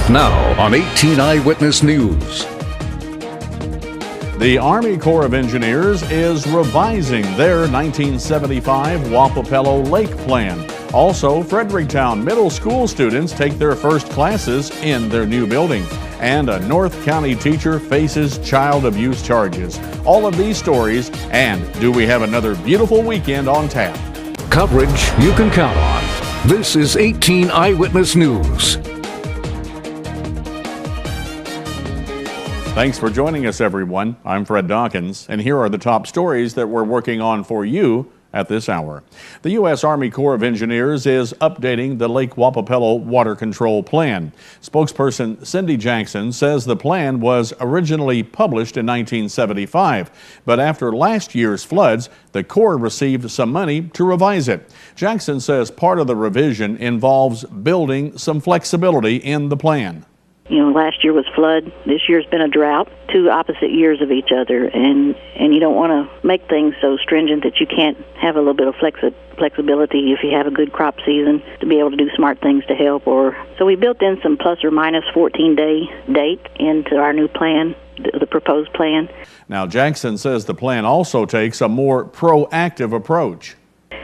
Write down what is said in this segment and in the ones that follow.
Now on 18 Eyewitness News. The Army Corps of Engineers is revising their 1975 Wapapello Lake Plan. Also, Fredericktown Middle School students take their first classes in their new building. And a North County teacher faces child abuse charges. All of these stories, and do we have another beautiful weekend on tap? Coverage you can count on. This is 18 Eyewitness News. Thanks for joining us, everyone. I'm Fred Dawkins, and here are the top stories that we're working on for you at this hour. The U.S. Army Corps of Engineers is updating the Lake Wapapello Water Control Plan. Spokesperson Cindy Jackson says the plan was originally published in 1975, but after last year's floods, the Corps received some money to revise it. Jackson says part of the revision involves building some flexibility in the plan. You know, last year was flood. This year's been a drought. Two opposite years of each other, and you don't want to make things so stringent that you can't have a little bit of flexibility if you have a good crop season to be able to do smart things to help. So we built in some plus or minus 14-day date into our new plan, the proposed plan. Now, Jackson says the plan also takes a more proactive approach.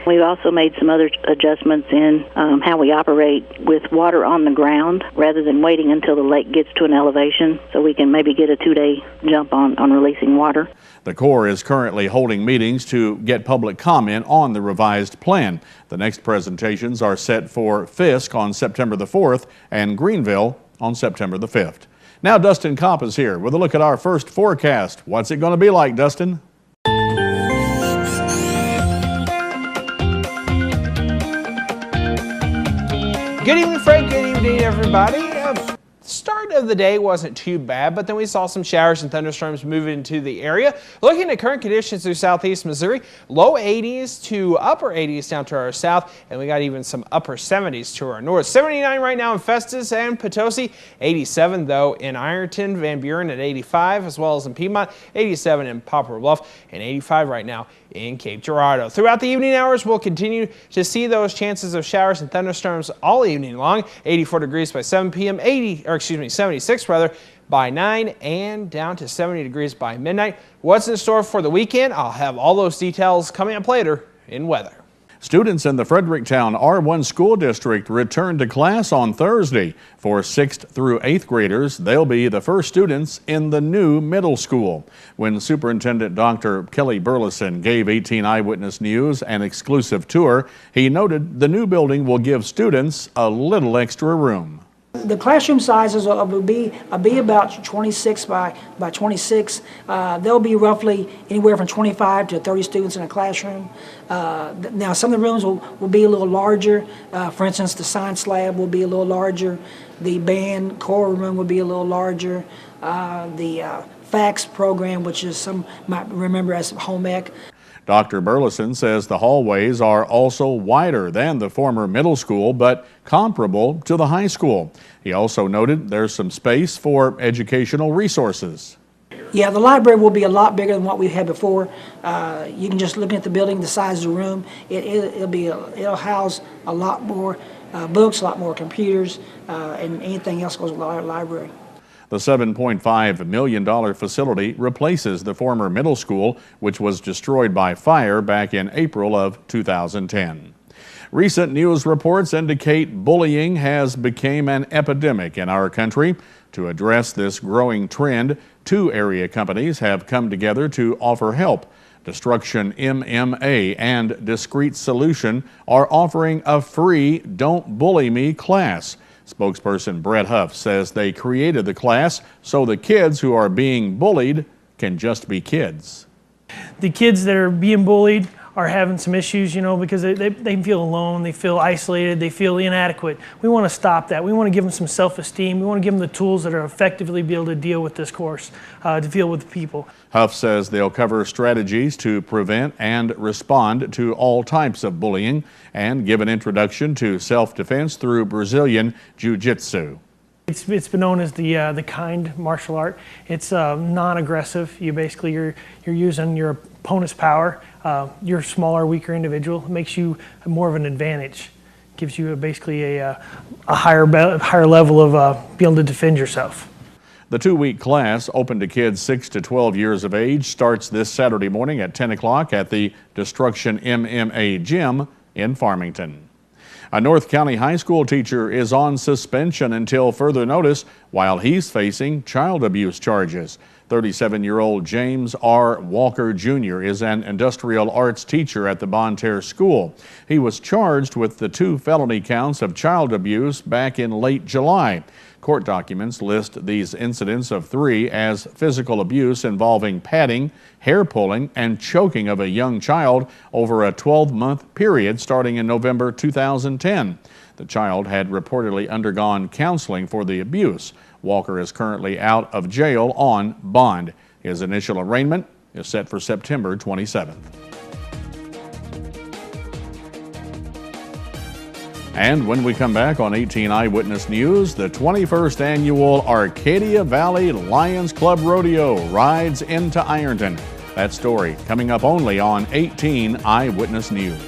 We've also made some other adjustments in how we operate with water on the ground rather than waiting until the lake gets to an elevation, so we can maybe get a 2-day jump on releasing water. The Corps is currently holding meetings to get public comment on the revised plan. The next presentations are set for Fisk on September the 4th and Greenville on September the 5th. Now Dustin Kopp is here with a look at our first forecast. What's it going to be like, Dustin? Good evening, Fred. Good evening, everybody. Start of the day wasn't too bad, but then we saw some showers and thunderstorms move into the area. Looking at current conditions through southeast Missouri, low 80s to upper 80s down to our south, and we got even some upper 70s to our north. 79 right now in Festus and Potosi, 87 though in Ironton, Van Buren at 85, as well as in Piedmont, 87 in Poplar Bluff, and 85 right now in Cape Girardeau. Throughout the evening hours, we'll continue to see those chances of showers and thunderstorms all evening long. 84 degrees by 7 p.m., 76 rather by 9, and down to 70 degrees by midnight. What's in store for the weekend? I'll have all those details coming up later in weather. Students in the Fredericktown R1 school district return to class on Thursday. For 6th through 8th graders, they'll be the first students in the new middle school. When Superintendent Dr. Kelly Burleson gave 18 Eyewitness News an exclusive tour, he noted the new building will give students a little extra room. The classroom sizes will be about 26 by 26. There'll be roughly anywhere from 25 to 30 students in a classroom. Now, some of the rooms will be a little larger. For instance, the science lab will be a little larger. The band core room will be a little larger. The fax program, which is some might remember as home ec. Dr. Burleson says the hallways are also wider than the former middle school, but comparable to the high school. He also noted there's some space for educational resources. Yeah, the library will be a lot bigger than what we had before. You can just look at the building, the size of the room. It'll house a lot more books, a lot more computers, and anything else goes with our library. The $7.5 million facility replaces the former middle school, which was destroyed by fire back in April of 2010. Recent news reports indicate bullying has become an epidemic in our country. To address this growing trend, 2 area companies have come together to offer help. Destruction MMA and Discreet Solution are offering a free Don't Bully Me class. Spokesperson Brett Huff says they created the class so the kids who are being bullied can just be kids. The kids that are being bullied are having some issues, because they feel alone, they feel isolated, they feel inadequate. We want to stop that. We want to give them some self-esteem. We want to give them the tools that are effectively be able to deal with this course, to deal with people. Huff says they'll cover strategies to prevent and respond to all types of bullying and give an introduction to self-defense through Brazilian Jiu-Jitsu. It's been known as the kind martial art. It's non-aggressive. You're using your opponent's power. You're a smaller, weaker individual. It makes you more of an advantage. gives you basically a higher level of being able to defend yourself. The 2-week class, open to kids 6 to 12 years of age, starts this Saturday morning at 10 o'clock at the Destruction MMA Gym in Farmington. A North County high school teacher is on suspension until further notice while he's facing child abuse charges. 37-year-old James R. Walker Jr. is an industrial arts teacher at the Bonne Terre School. He was charged with the 2 felony counts of child abuse back in late July. Court documents list these incidents of 3 as physical abuse involving patting, hair pulling, and choking of a young child over a 12-month period starting in November 2010. The child had reportedly undergone counseling for the abuse. Walker is currently out of jail on bond. His initial arraignment is set for September 27th. And when we come back on 18 Eyewitness News, the 21st annual Arcadia Valley Lions Club Rodeo rides into Ironton. That story coming up only on 18 Eyewitness News.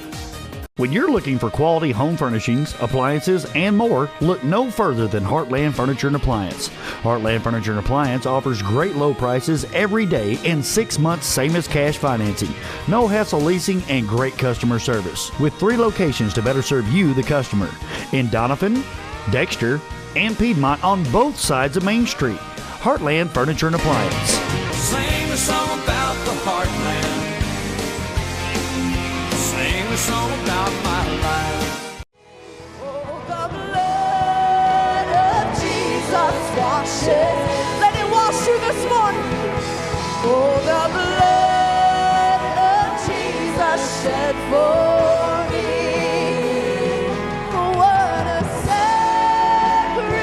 When you're looking for quality home furnishings, appliances, and more, look no further than Heartland Furniture and Appliance. Heartland Furniture and Appliance offers great low prices every day and 6 months same as cash financing. No hassle leasing and great customer service. With 3 locations to better serve you, the customer. In Donovan, Dexter, and Piedmont on both sides of Main Street. Heartland Furniture and Appliance. Sing a song about the Heartland. Sing a song about my life. Oh, the blood of Jesus washes. Let it wash you this morning. Oh, the blood of Jesus shed for me. What a sacrifice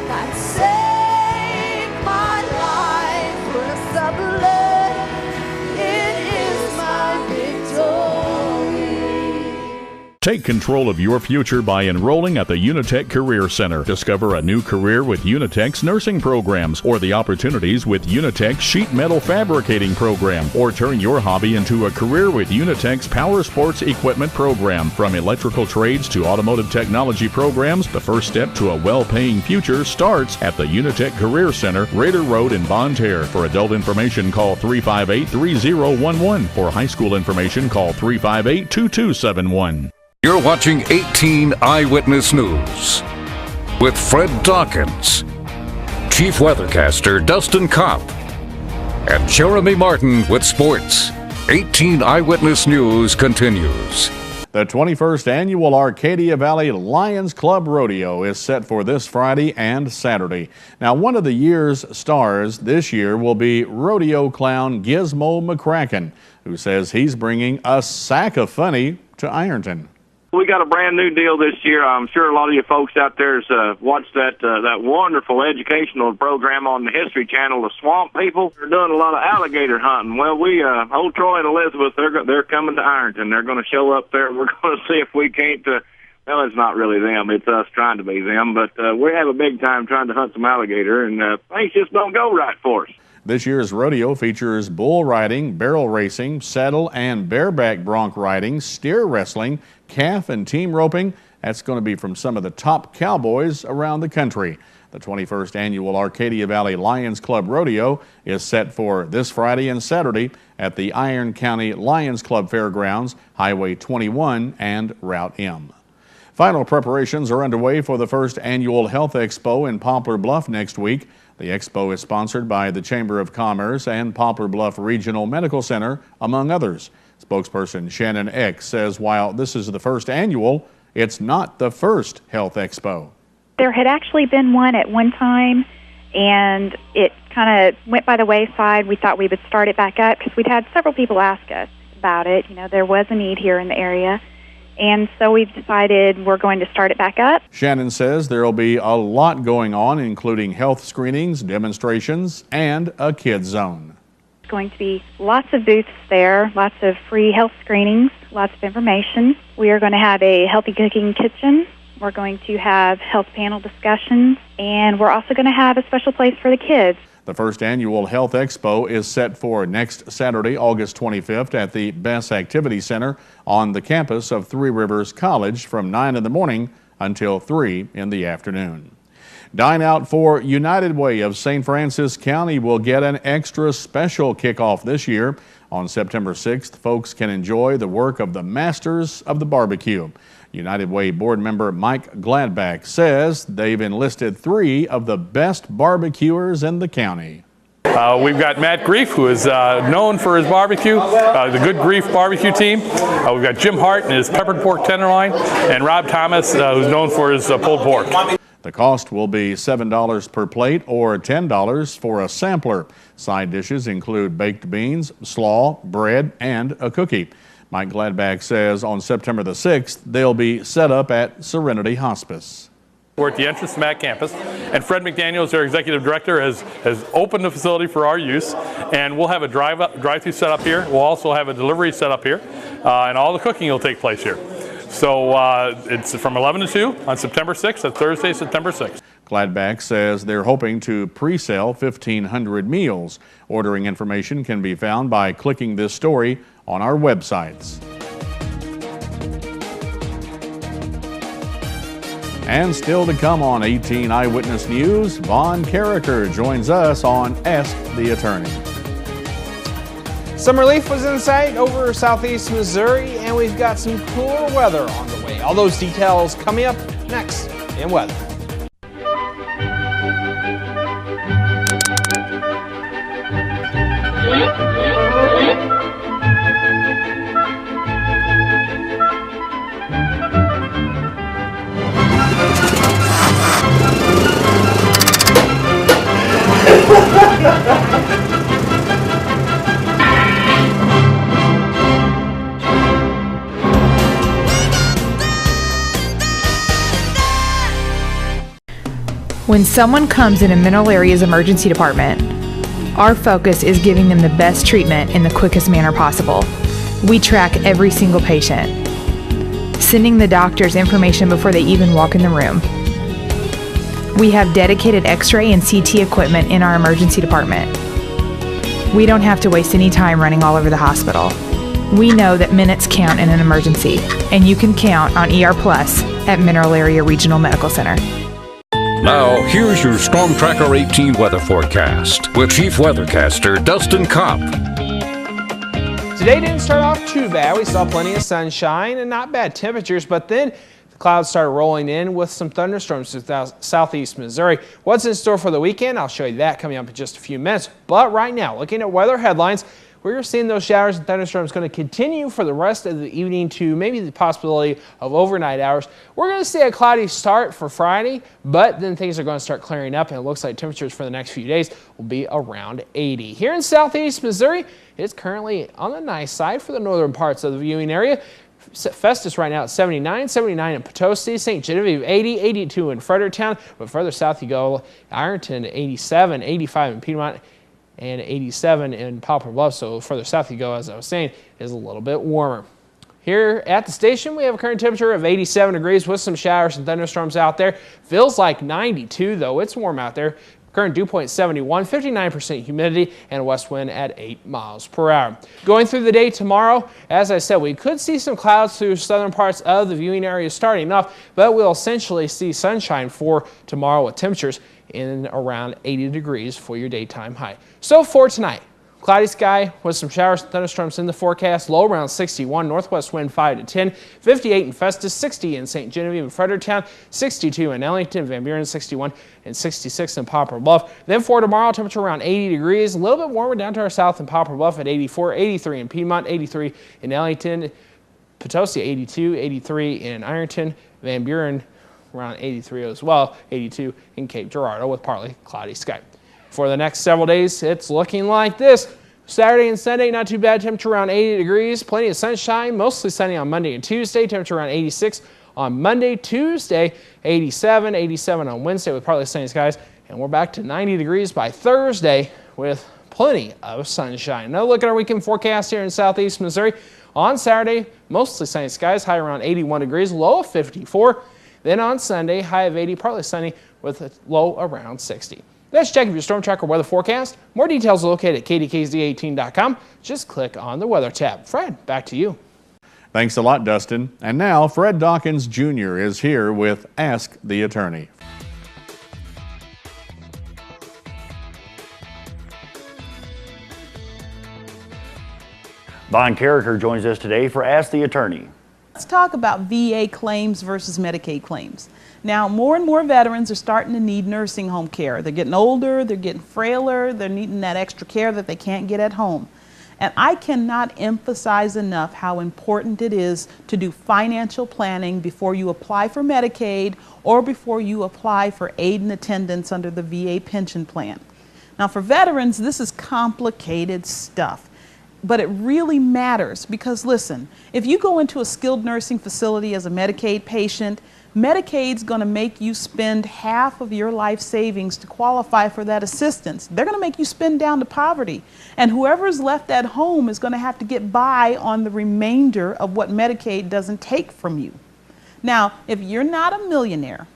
that saved my life. With the blood, it is my victory. Take control of your future by enrolling at the Unitech Career Center. Discover a new career with Unitech's nursing programs or the opportunities with Unitech's sheet metal fabricating program, or turn your hobby into a career with Unitech's power sports equipment program. From electrical trades to automotive technology programs, the first step to a well-paying future starts at the Unitech Career Center, Raider Road in Bonne Terre. For adult information, call 358-3011. For high school information, call 358-2271. You're watching 18 Eyewitness News with Fred Dawkins, Chief Weathercaster Dustin Kopp, and Jeremy Martin with sports. 18 Eyewitness News continues. The 21st annual Arcadia Valley Lions Club Rodeo is set for this Friday and Saturday. Now, one of the year's stars this year will be rodeo clown Gizmo McCracken, who says he's bringing a sack of funny to Ironton. We got a brand new deal this year. I'm sure a lot of you folks out there has watched that wonderful educational program on the History Channel, The Swamp People. They're doing a lot of alligator hunting. Well, old Troy and Elizabeth, they're coming to Ironton. They're going to show up there. We're going to see if we can't. Well, it's not really them. It's us trying to be them. But we have a big time trying to hunt some alligator, and things just don't go right for us. This year's rodeo features bull riding, barrel racing, saddle and bareback bronc riding, steer wrestling, calf and team roping. That's going to be from some of the top cowboys around the country. The 21st annual Arcadia Valley Lions Club Rodeo is set for this Friday and Saturday at the Iron County Lions Club Fairgrounds, Highway 21 and Route M. Final preparations are underway for the first annual Health Expo in Poplar Bluff next week. The expo is sponsored by the Chamber of Commerce and Poplar Bluff Regional Medical Center, among others. Spokesperson Shannon X says while this is the first annual, it's not the first Health Expo. There had actually been one at one time, and it kind of went by the wayside. We thought we would start it back up because we'd had several people ask us about it. You know, there was a need here in the area. And so we've decided we're going to start it back up. Shannon says there will be a lot going on, including health screenings, demonstrations, and a kids zone. There's going to be lots of booths there, lots of free health screenings, lots of information. We are going to have a healthy cooking kitchen. We're going to have health panel discussions, and we're also going to have a special place for the kids. The first annual Health Expo is set for next Saturday, August 25th at the Bess Activity Center on the campus of Three Rivers College from 9 in the morning until 3 in the afternoon. Dine Out for United Way of St. Francis County will get an extra special kickoff this year. On September 6th, folks can enjoy the work of the masters of the barbecue. United Way board member Mike Gladback says they've enlisted 3 of the best barbecuers in the county. We've got Matt Grief, who is known for his barbecue, the Good Grief barbecue team. We've got Jim Hart and his peppered pork tenderloin, and Rob Thomas, who's known for his pulled pork. The cost will be $7 per plate or $10 for a sampler. Side dishes include baked beans, slaw, bread, and a cookie. Mike Gladback says on September the 6th, they'll be set up at Serenity Hospice. We're at the entrance to Mac campus, and Fred McDaniels, our executive director, has opened the facility for our use, and we'll have a drive-through set up here. We'll also have a delivery set up here, and all the cooking will take place here. So it's from 11 to 2 on September 6th. That's Thursday, September 6th. Gladback says they're hoping to pre-sell 1,500 meals. Ordering information can be found by clicking this story on our websites. And still to come on 18 Eyewitness News, Vaughn Carricker joins us on Ask the Attorney. Some relief was in sight over southeast Missouri, and we've got some cooler weather on the way. All those details coming up next in weather. When someone comes in a Mineral Area's emergency department, our focus is giving them the best treatment in the quickest manner possible. We track every single patient, sending the doctors information before they even walk in the room. We have dedicated X-ray and CT equipment in our emergency department. We don't have to waste any time running all over the hospital. We know that minutes count in an emergency, and you can count on ER Plus at Mineral Area Regional Medical Center. Now, here's your Storm Tracker 18 weather forecast with Chief Weathercaster Dustin Kopp. Today didn't start off too bad. We saw plenty of sunshine and not bad temperatures, but then the clouds started rolling in with some thunderstorms to southeast Missouri. What's in store for the weekend? I'll show you that coming up in just a few minutes. But right now, looking at weather headlines, we're seeing those showers and thunderstorms going to continue for the rest of the evening to maybe the possibility of overnight hours. We're going to see a cloudy start for Friday, but then things are going to start clearing up, and it looks like temperatures for the next few days will be around 80. Here in southeast Missouri, it's currently on the nice side for the northern parts of the viewing area. Festus right now at 79, 79 in Potosi, St. Genevieve 80, 82 in Fredericktown, but further south you go, Ironton 87, 85 in Piedmont, and 87 in Poplar Bluff. So further south you go, as I was saying, is a little bit warmer. Here at the station, we have a current temperature of 87 degrees with some showers and thunderstorms out there. Feels like 92 though. It's warm out there. Current dew point 71, 59% humidity, and a west wind at 8 miles per hour. Going through the day tomorrow, as I said, we could see some clouds through southern parts of the viewing area starting off, but we'll essentially see sunshine for tomorrow with temperatures in around 80 degrees for your daytime high. So for tonight, cloudy sky with some showers and thunderstorms in the forecast. Low around 61, northwest wind 5 to 10, 58 in Festus, 60 in St. Genevieve and Fredericktown, 62 in Ellington, Van Buren 61, and 66 in Poplar Bluff. Then for tomorrow, temperature around 80 degrees, a little bit warmer down to our south in Poplar Bluff at 84, 83 in Piedmont, 83 in Ellington, Potosi 82, 83 in Ironton, Van Buren around 83 as well, 82 in Cape Girardeau with partly cloudy sky. For the next several days, it's looking like this. Saturday and Sunday, not too bad, temperature around 80 degrees, plenty of sunshine, mostly sunny on Monday and Tuesday, temperature around 86 on Monday, Tuesday, 87, 87 on Wednesday with partly sunny skies, and we're back to 90 degrees by Thursday with plenty of sunshine. Now look at our weekend forecast here in southeast Missouri. On Saturday, mostly sunny skies, high around 81 degrees, low of 54. Then on Sunday, high of 80, partly sunny with a low around 60. Let's check your storm tracker weather forecast. More details are located at KDKZ18.com. Just click on the weather tab. Fred, back to you. Thanks a lot, Dustin. And now Fred Dawkins Jr. is here with Ask the Attorney. Von Carricker joins us today for Ask the Attorney. Let's talk about VA claims versus Medicaid claims. Now, more and more veterans are starting to need nursing home care. They're getting older, they're getting frailer, they're needing that extra care that they can't get at home. And I cannot emphasize enough how important it is to do financial planning before you apply for Medicaid or before you apply for aid and attendance under the VA pension plan. Now, for veterans, this is complicated stuff. But it really matters because, listen, if you go into a skilled nursing facility as a Medicaid patient, Medicaid's going to make you spend half of your life savings to qualify for that assistance. They're going to make you spend down to poverty. And whoever's left at home is going to have to get by on the remainder of what Medicaid doesn't take from you. Now, if you're not a millionaire,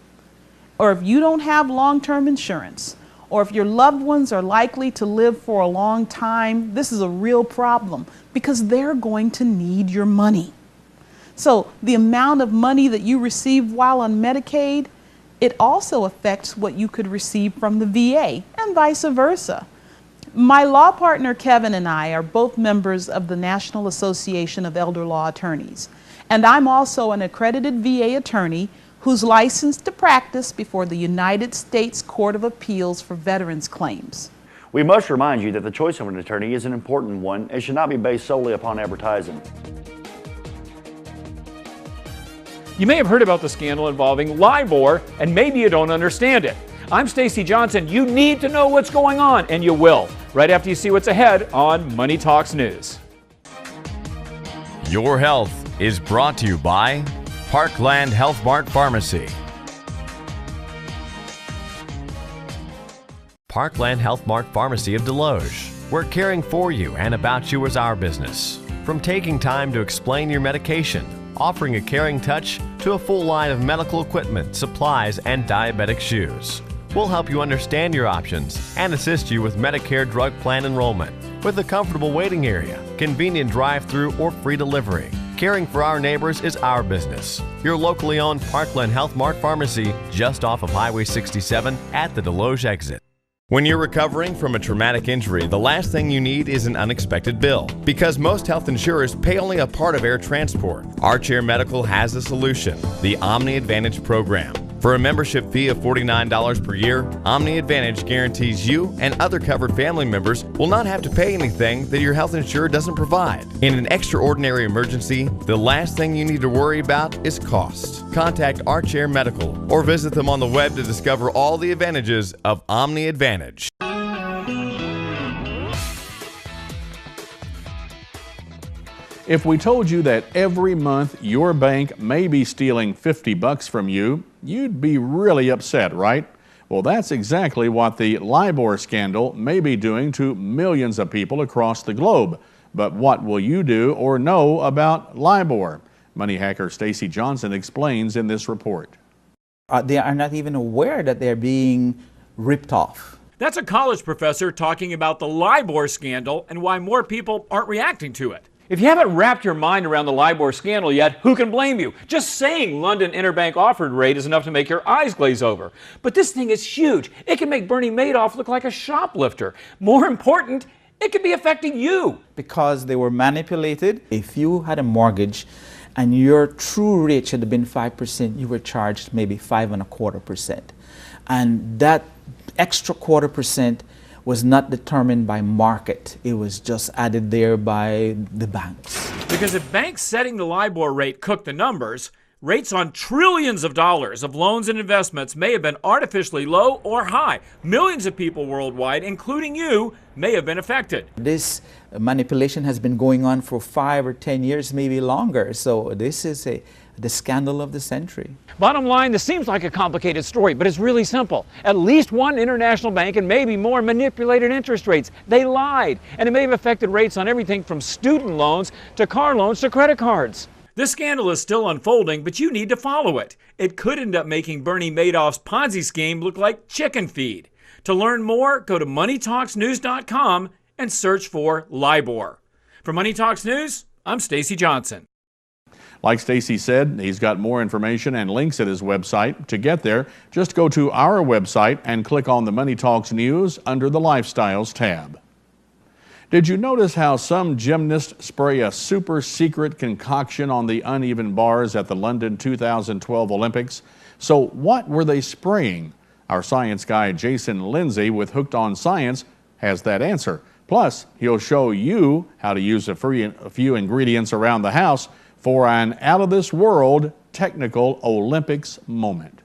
or if you don't have long-term insurance, or if your loved ones are likely to live for a long time, this is a real problem because they're going to need your money. So the amount of money that you receive while on Medicaid, it also affects what you could receive from the VA and vice versa. My law partner Kevin and I are both members of the National Association of Elder Law Attorneys, and I'm also an accredited VA attorney who's licensed to practice before the United States Court of Appeals for Veterans Claims. We must remind you that the choice of an attorney is an important one and should not be based solely upon advertising. You may have heard about the scandal involving LIBOR, and maybe you don't understand it. I'm Stacey Johnson. You need to know what's going on, and you will, right after you see what's ahead on Money Talks News. Your health is brought to you by Parkland Health Mart Pharmacy. Parkland Health Mart Pharmacy of Deloge. We're caring for you and about you is our business. From taking time to explain your medication, offering a caring touch, to a full line of medical equipment, supplies, and diabetic shoes. We'll help you understand your options and assist you with Medicare drug plan enrollment with a comfortable waiting area, convenient drive-through or free delivery. Caring for our neighbors is our business. Your locally owned Parkland Health Mart Pharmacy just off of Highway 67 at the Deloge exit. When you're recovering from a traumatic injury, the last thing you need is an unexpected bill. Because most health insurers pay only a part of air transport, Archair Medical has a solution, the Omni Advantage program. For a membership fee of $49 per year, Omni Advantage guarantees you and other covered family members will not have to pay anything that your health insurer doesn't provide. In an extraordinary emergency, the last thing you need to worry about is cost. Contact Archair Medical or visit them on the web to discover all the advantages of Omni Advantage. If we told you that every month your bank may be stealing $50 from you, you'd be really upset, right? Well, that's exactly what the LIBOR scandal may be doing to millions of people across the globe. But what will you do or know about LIBOR? Money hacker Stacey Johnson explains in this report. They are not even aware that they're being ripped off. That's a college professor talking about the LIBOR scandal and why more people aren't reacting to it. If you haven't wrapped your mind around the LIBOR scandal yet, who can blame you? Just saying London interbank offered rate is enough to make your eyes glaze over. But this thing is huge. It can make Bernie Madoff look like a shoplifter. More important, it could be affecting you. Because they were manipulated. If you had a mortgage and your true rate should have been 5%, you were charged maybe 5.25%. And that extra 0.25% was not determined by market. It was just added there by the banks. Because if banks setting the LIBOR rate cook the numbers, rates on trillions of dollars of loans and investments may have been artificially low or high. Millions of people worldwide, including you, may have been affected. This manipulation has been going on for 5 or 10 years, maybe longer. So this is the scandal of the century. Bottom line, this seems like a complicated story, but it's really simple. At least one international bank and maybe more manipulated interest rates. They lied, and it may have affected rates on everything from student loans to car loans to credit cards. This scandal is still unfolding, but you need to follow it. It could end up making Bernie Madoff's Ponzi scheme look like chicken feed. To learn more, go to moneytalksnews.com and search for LIBOR. For Money Talks News, I'm Stacy Johnson. Like Stacy said, he's got more information and links at his website. To get there, just go to our website and click on the Money Talks News under the Lifestyles tab. Did you notice how some gymnasts spray a super secret concoction on the uneven bars at the London 2012 Olympics? So what were they spraying? Our science guy Jason Lindsay with Hooked on Science has that answer. Plus, he'll show you how to use a few ingredients around the house for an out-of-this-world technical Olympics moment.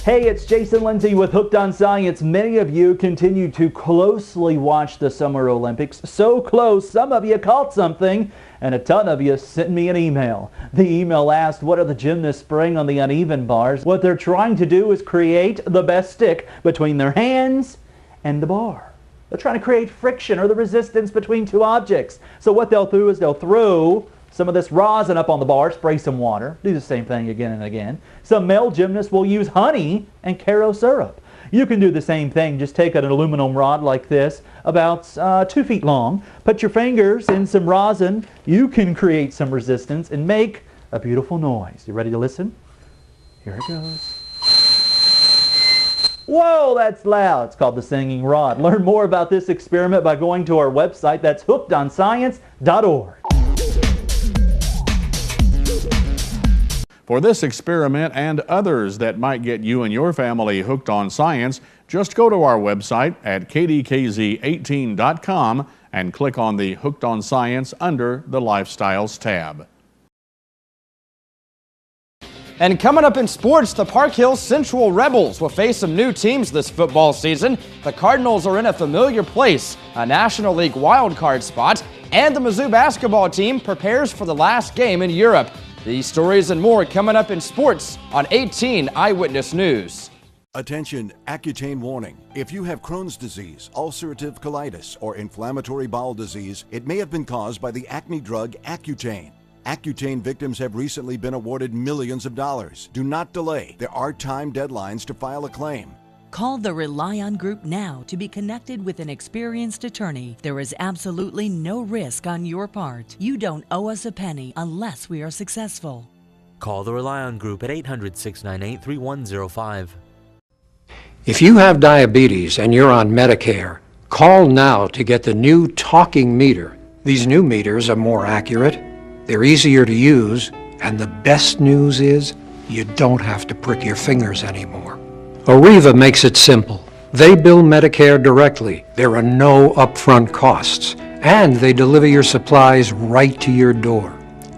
Hey, it's Jason Lindsay with Hooked on Science. Many of you continue to closely watch the Summer Olympics. So close, some of you caught something, and a ton of you sent me an email. The email asked, what are the gymnasts spraying on the uneven bars? What they're trying to do is create the best stick between their hands and the bar. They're trying to create friction or the resistance between two objects. So what they'll do is they'll throw some of this rosin up on the bar, spray some water, do the same thing again and again. Some male gymnasts will use honey and Caro syrup. You can do the same thing, just take an aluminum rod like this, about 2 feet long, put your fingers in some rosin, you can create some resistance and make a beautiful noise. You ready to listen? Here it goes. Whoa, that's loud. It's called the singing rod. Learn more about this experiment by going to our website. That's hookedonscience.org. For this experiment and others that might get you and your family hooked on science, just go to our website at kdkz18.com and click on the Hooked on Science under the Lifestyles tab. And coming up in sports, the Park Hills Central Rebels will face some new teams this football season. The Cardinals are in a familiar place, a National League wildcard spot, and the Mizzou basketball team prepares for the last game in Europe. These stories and more coming up in sports on 18 Eyewitness News. Attention, Accutane warning. If you have Crohn's disease, ulcerative colitis, or inflammatory bowel disease, it may have been caused by the acne drug Accutane. Accutane victims have recently been awarded millions of dollars. Do not delay. There are time deadlines to file a claim. Call the Rely On Group now to be connected with an experienced attorney. There is absolutely no risk on your part. You don't owe us a penny unless we are successful. Call the Rely On Group at 800-698-3105. If you have diabetes and you're on Medicare, call now to get the new talking meter. These new meters are more accurate, they're easier to use, and the best news is you don't have to prick your fingers anymore. Arriva makes it simple. They bill Medicare directly. There are no upfront costs, and they deliver your supplies right to your door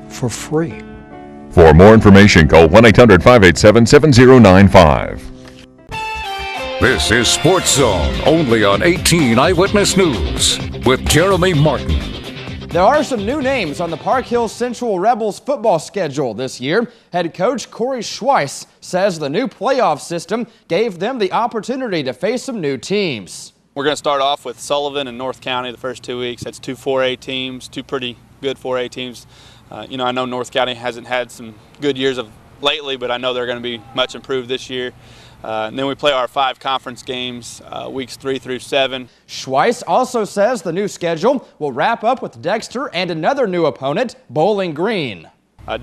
for free. For more information, call 1-800-587-7095. This is Sports Zone, only on 18 Eyewitness News with Jeremy Martin. There are some new names on the Park Hills Central Rebels football schedule this year. Head coach Corey Schweiss says the new playoff system gave them the opportunity to face some new teams. We're going to start off with Sullivan and North County the first 2 weeks. That's two 4A teams, two pretty good 4A teams. I know North County hasn't had some good years of lately, but I know they're going to be much improved this year. And then we play our 5 conference games, weeks 3 through 7. Schweiss also says the new schedule will wrap up with Dexter and another new opponent, Bowling Green.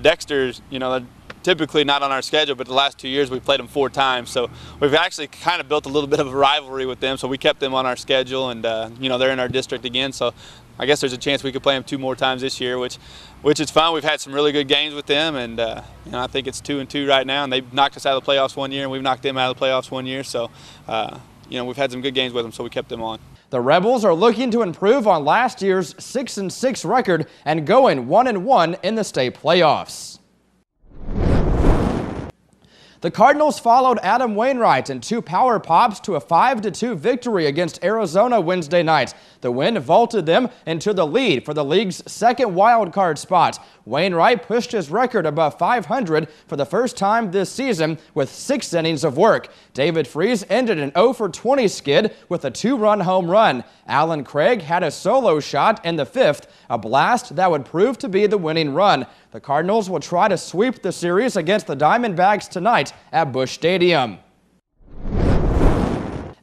Dexter's, they're typically not on our schedule, but the last 2 years we played them 4 times. So we've actually kind of built a little bit of a rivalry with them. So we kept them on our schedule, and they're in our district again. So I guess there's a chance we could play them 2 more times this year, which is fun. We've had some really good games with them, and I think it's 2-2 right now. And they've knocked us out of the playoffs 1 year, and we've knocked them out of the playoffs 1 year. So we've had some good games with them, so we kept them on. The Rebels are looking to improve on last year's 6-6 record and going 1-1 in the state playoffs. The Cardinals followed Adam Wainwright and 2 power pops to a 5-2 victory against Arizona Wednesday night. The win vaulted them into the lead for the league's second wild card spot. Wainwright pushed his record above 500 for the first time this season with 6 innings of work. David Freese ended an 0-for-20 skid with a 2-run home run. Alan Craig had a solo shot in the 5th, a blast that would prove to be the winning run. The Cardinals will try to sweep the series against the Diamondbacks tonight at Busch Stadium.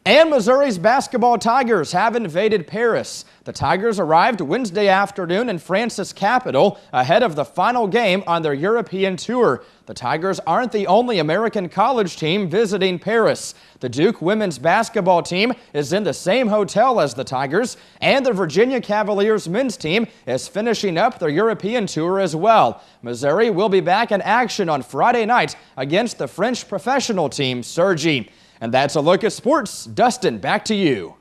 And Missouri's basketball Tigers have invaded Paris. The Tigers arrived Wednesday afternoon in France's capital ahead of the final game on their European tour. The Tigers aren't the only American college team visiting Paris. The Duke women's basketball team is in the same hotel as the Tigers, and the Virginia Cavaliers men's team is finishing up their European tour as well. Missouri will be back in action on Friday night against the French professional team Sergi. And that's a look at sports. Dustin, back to you.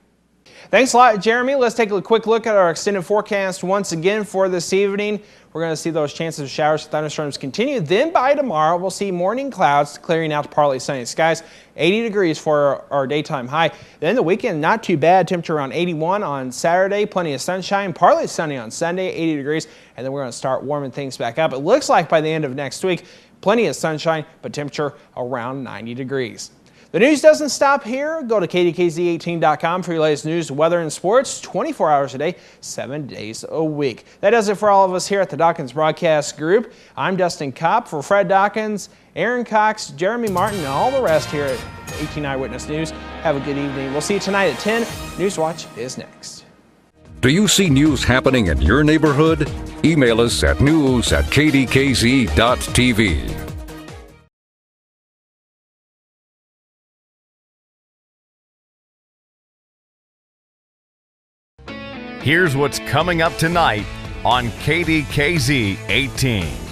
Thanks a lot, Jeremy. Let's take a quick look at our extended forecast once again for this evening. We're going to see those chances of showers and thunderstorms continue. Then by tomorrow, we'll see morning clouds clearing out to partly sunny skies. 80 degrees for our daytime high. Then the weekend, not too bad. Temperature around 81 on Saturday. Plenty of sunshine. Partly sunny on Sunday, 80 degrees. And then we're going to start warming things back up. It looks like by the end of next week, plenty of sunshine, but temperature around 90 degrees. The news doesn't stop here. Go to KDKZ18.com for your latest news, weather, and sports 24 hours a day, 7 days a week. That does it for all of us here at the Dawkins Broadcast Group. I'm Dustin Kopp. For Fred Dawkins, Aaron Cox, Jeremy Martin, and all the rest here at 18 Eyewitness News, have a good evening. We'll see you tonight at 10. Newswatch is next. Do you see news happening in your neighborhood? Email us at news@kdkz.tv. Here's what's coming up tonight on KDKZ 18.